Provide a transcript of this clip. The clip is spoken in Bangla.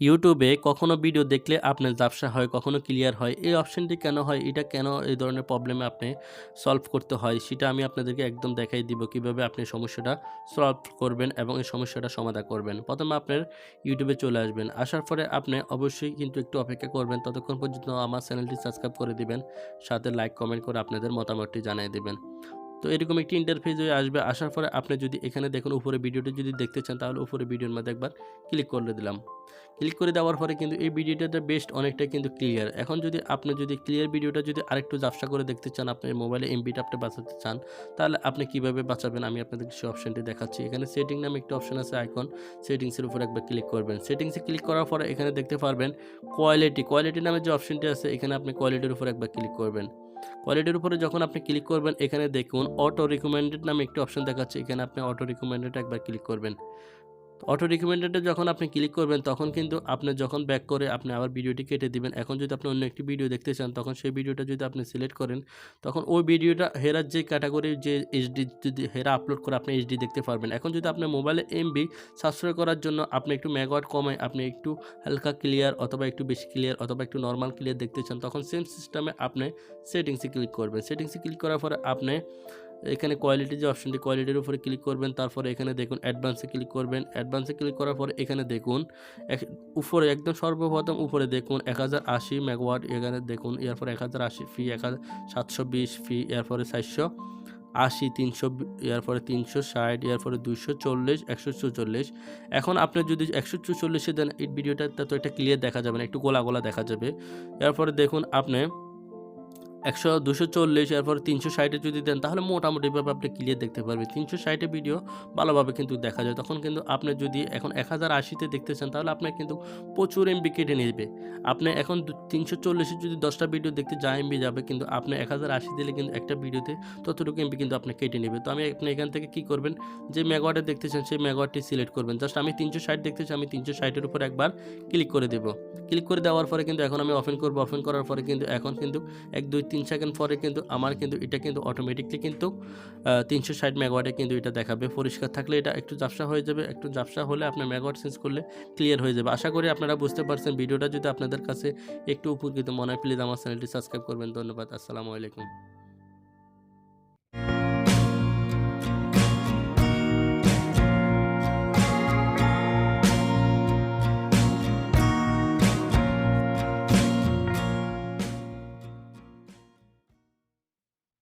ইউটিউবে কখনো ভিডিও দেখলে আপনার ঝাপসা হয়, কখনো ক্লিয়ার হয়। এই অপশনটি কেন হয়? এটা কেন এই ধরনের প্রবলেমে আপনি সলভ করতে হয়? সেটা আমি আপনাদেরকে একদম দেখাই দিব কিভাবে আপনি সমস্যাটা সলভ করবেন এবং এই সমস্যাটা সমাধান করবেন। প্রথমে আপনার ইউটিউবে চলে আসবেন। আসার পরে আপনি অবশ্যই কিন্তু একটু অপেক্ষা করবেন। ততক্ষণ পর্যন্ত আমার চ্যানেলটি সাবস্ক্রাইব করে দিবেন। সাথে লাইক, কমেন্ট করে আপনাদের মতামতটি জানিয়ে দিবেন। তো এরকম একটি ইন্টারফেস হয়ে আসবে। আসার পরে আপনি যদি এখানে দেখুন উপরে ভিডিওটি যদি দেখতে চান তাহলে উপরে ভিডিওর মধ্যে একবার ক্লিক করে দিলাম। ক্লিক করে দেওয়ার পরে কিন্তু এই ভিডিওটাতে বেস্ট অনেকটাই কিন্তু ক্লিয়ার। এখন যদি আপনি যদি ক্লিয়ার ভিডিওটা যদি আরেকটু ঝাপসা করে দেখতে চান, আপনার মোবাইলে এমবিটা আপনি বাঁচাতে চান, তাহলে আপনি কিভাবে বাঁচাবেন আমি আপনাদেরকে সেই অপশনটি দেখাচ্ছি। এখানে সেটিং নামে একটি অপশন আছে আইকন, সেটিংসের উপর একবার ক্লিক করবেন। সেটিংসে ক্লিক করার পরে এখানে দেখতে পারবেন কোয়ালিটি নামে যে অপশনটি আছে এখানে আপনি কোয়ালিটির উপর একবার ক্লিক করবেন। কোয়ালিটির উপরে যখন আপনি ক্লিক করবেন এখানে দেখুন অটো রিকমেন্ডেড নামে একটি অপশন দেখাচ্ছে। এখানে আপনি অটো রিকমেন্ডেড একবার ক্লিক করবেন। অটো রিকমেন্ডেডে যখন আপনি ক্লিক করবেন তখন কিন্তু আপনি যখন ব্যাক করে আপনি আবার ভিডিওটি কেটে দিবেন। এখন যদি আপনি অন্য একটি ভিডিও দেখতে চান তখন সেই ভিডিওটা যদি আপনি সিলেক্ট করেন তখন ওই ভিডিওটা হেরার যে ক্যাটাগরির যে এইচডি যদি হেরা আপলোড করে আপনি এইচডি দেখতে পারবেন। এখন যদি আপনার মোবাইলে এমবি সাশ্রয় করার জন্য আপনি একটু মেগাওয়াট কমায় আপনি একটু হালকা ক্লিয়ার অথবা একটু বেশি ক্লিয়ার অথবা একটু নরমাল ক্লিয়ার দেখতে চান তখন সেম সিস্টেমে আপনি সেটিংসে ক্লিক করবেন। সেটিংসে ক্লিক করার পরে আপনি এখানে কোয়ালিটি যে অপশনটি কোয়ালিটির উপরে ক্লিক করবেন। তারপরে এখানে দেখুন অ্যাডভান্সে ক্লিক করবেন। অ্যাডভান্সে ক্লিক করার পরে এখানে দেখুন উপরে একদম সর্বপ্রথম উপরে দেখুন 1080 মেগাওয়াট এখানে দেখুন। এরপরে 1080 ফি 720 ফি এরপরে 480 300 এরপরে 360 এরপরে 240 144। এখন আপনি যদি 144 দেন এই ভিডিওটা তো এটা ক্লিয়ার দেখা যাবে না, একটু গোলা গোলা দেখা যাবে। এরপরে দেখুন আপনি 240 এরপর 360 যদি দেন তাহলে মোটামুটিভাবে আপনি ক্লিয়ার দেখতে পারবেন। 360 ভিডিও ভালোভাবে কিন্তু দেখা যায়। তখন কিন্তু আপনি যদি এখন 1080 দেখতে চান তাহলে আপনার কিন্তু প্রচুর এমবি কেটে নেবে। আপনি এখন 340 যদি 10টা ভিডিও দেখতে যা এমবি যাবে কিন্তু আপনি 1080 দিলে কিন্তু একটা ভিডিওতে ততটুকু এমবি কিন্তু আপনি কেটে নেবে। তো আপনি এখান থেকে কি করবেন, যে মেগাওয়াটে দেখতে চান সেই মেগাওয়াটটি সিলেক্ট করবেন। জাস্ট আমি 360 দেখতে চাই, আমি 360 এর উপর একবার ক্লিক করে দেব। ক্লিক করে দেওয়ার পরে কিন্তু এখন আমি ওপেন করব। ওপেন করার পরে কিন্তু এখন কিন্তু 1 2 3 সেকেন্ড পরে কিন্তু আমার কিন্তু এটা কিন্তু অটোমেটিকলি কিন্তু 360 মেগাওয়াটে কিন্তু এটা দেখাবে। পরিষ্কার থাকলে এটা একটু ঝাপসা হয়ে যাবে, একটু ঝাপসা হলে আপনার মেগাওয়াট চেঞ্জ করলে ক্লিয়ার হয়ে যাবে। আশা করি আপনারা বুঝতে পারছেন। ভিডিওটা যদি আপনাদের কাছে একটু উপকৃত মনে হয় প্লিজ আমার চ্যানেলটি সাবস্ক্রাইব করবেন। ধন্যবাদ। আসসালামু আলাইকুম।